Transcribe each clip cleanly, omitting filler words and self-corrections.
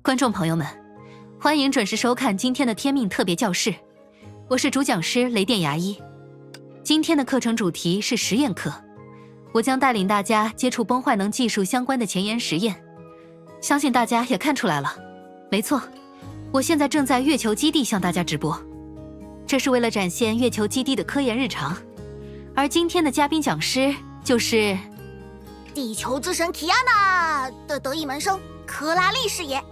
观众朋友们，欢迎准时收看今天的天命特别教室，我是主讲师雷电牙医。今天的课程主题是实验课，我将带领大家接触崩坏能技术相关的前沿实验。相信大家也看出来了，没错，我现在正在月球基地向大家直播，这是为了展现月球基地的科研日常。而今天的嘉宾讲师就是地球之神提亚娜的得意门生科拉利师爷。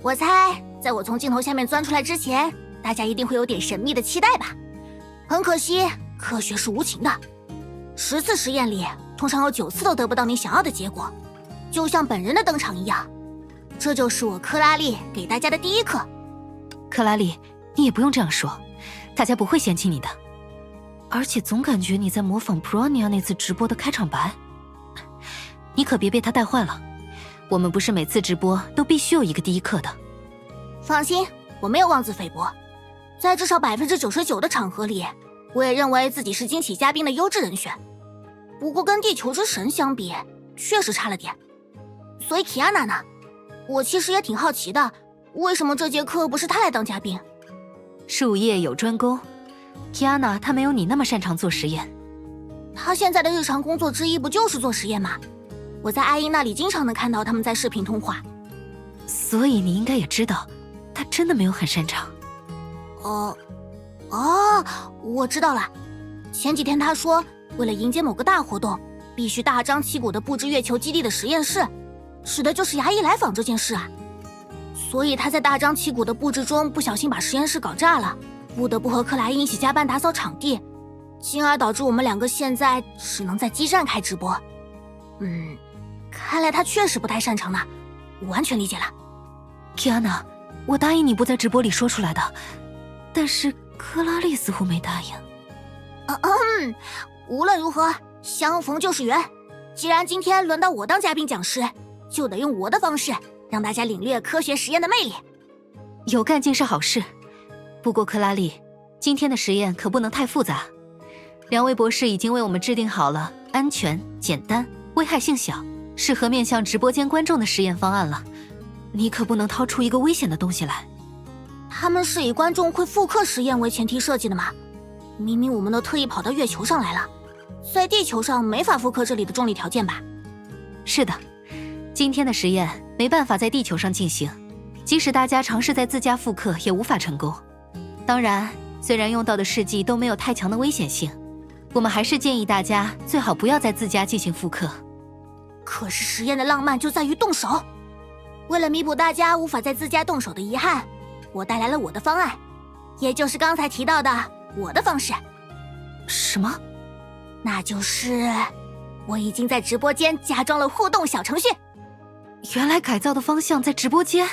我猜，在我从镜头下面钻出来之前，大家一定会有点神秘的期待吧。很可惜，科学是无情的，10次实验里，通常有9次都得不到你想要的结果，就像本人的登场一样。这就是我科拉利给大家的第一课。克拉丽，你也不用这样说，大家不会嫌弃你的。而且总感觉你在模仿 Pronia 那次直播的开场白，你可别被他带坏了。我们不是每次直播都必须有一个第一课的。放心，我没有妄自菲薄，在至少99%的场合里，我也认为自己是惊喜嘉宾的优质人选。不过跟地球之神相比，确实差了点。所以提亚娜呢？我其实也挺好奇的，为什么这节课不是她来当嘉宾？术业有专攻，提亚娜她没有你那么擅长做实验。她现在的日常工作之一不就是做实验吗？我在阿英那里经常能看到他们在视频通话。所以你应该也知道，她真的没有很擅长。我知道了。前几天她说，为了迎接某个大活动，必须大张旗鼓地布置月球基地的实验室，指的就是牙医来访这件事啊。所以她在大张旗鼓的布置中不小心把实验室搞炸了，不得不和克莱因一起加班打扫场地，进而导致我们2个现在只能在基站开直播。看来她确实不太擅长呢，我完全理解了。提亚娜，我答应你不在直播里说出来的，但是克拉丽似乎没答应。无论如何，相逢就是缘。既然今天轮到我当嘉宾讲师，就得用我的方式让大家领略科学实验的魅力。有干劲是好事，不过克拉丽，今天的实验可不能太复杂。2位博士已经为我们制定好了安全、简单、危害性小，适合面向直播间观众的实验方案了。你可不能掏出一个危险的东西来。他们是以观众会复刻实验为前提设计的吗？明明我们都特意跑到月球上来了，在地球上没法复刻这里的重力条件吧？是的，今天的实验没办法在地球上进行，即使大家尝试在自家复刻也无法成功。当然，虽然用到的试剂都没有太强的危险性，我们还是建议大家最好不要在自家进行复刻。可是实验的浪漫就在于动手。为了弥补大家无法在自家动手的遗憾，我带来了我的方案，也就是刚才提到的我的方式。什么？那就是我已经在直播间加装了互动小程序。原来改造的方向在直播间，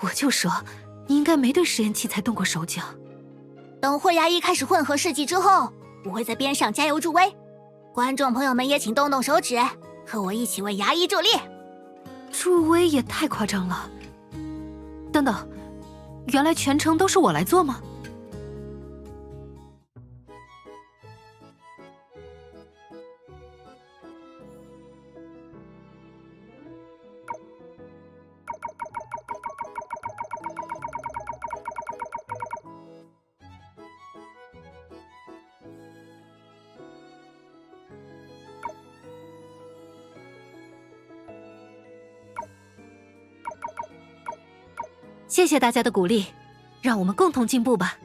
我就说你应该没对实验器材动过手脚。等会牙医开始混合试剂之后，我会在边上加油助威，观众朋友们也请动动手指，和我一起为牙医助力。助威也太夸张了。等等，原来全程都是我来做吗？谢谢大家的鼓励，让我们共同进步吧。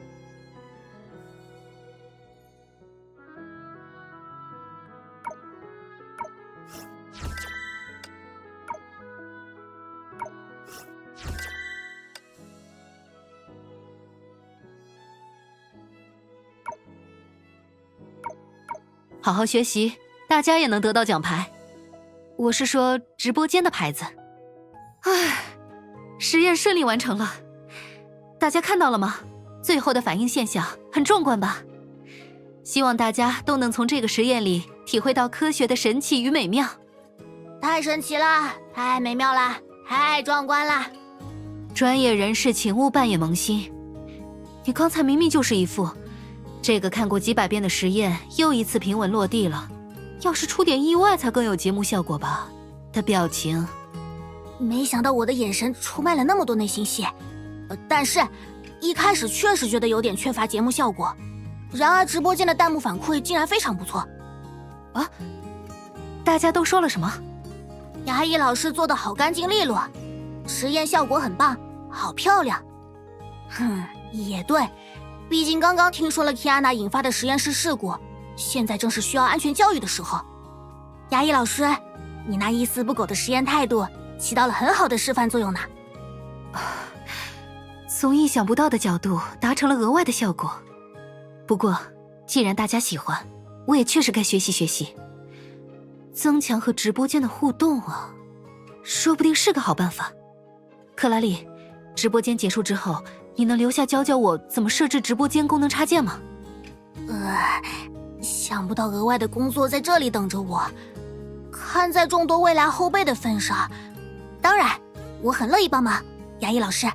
好好学习，大家也能得到奖牌。我是说直播间的牌子。唉，实验顺利完成了，大家看到了吗？最后的反应现象很壮观吧？希望大家都能从这个实验里体会到科学的神奇与美妙。太神奇了，太美妙了，太壮观了！专业人士请勿扮演萌新。你刚才明明就是一副这个看过几百遍的实验又一次平稳落地了，要是出点意外才更有节目效果吧的表情。没想到我的眼神出卖了那么多内心戏，但是一开始确实觉得有点缺乏节目效果。然而直播间的弹幕反馈竟然非常不错。啊？大家都说了什么？牙医老师做得好干净利落，实验效果很棒，好漂亮。也对，毕竟刚刚听说了 Kiana 引发的实验室事故，现在正是需要安全教育的时候。牙医老师，你那一丝不苟的实验态度起到了很好的示范作用呢。从意想不到的角度达成了额外的效果。不过，既然大家喜欢，我也确实该学习学习，增强和直播间的互动啊，说不定是个好办法。克拉丽，直播间结束之后，你能留下教教我怎么设置直播间功能插件吗？想不到额外的工作在这里等着我。看在众多未来后辈的份上，当然，我很乐意帮忙，牙医老师。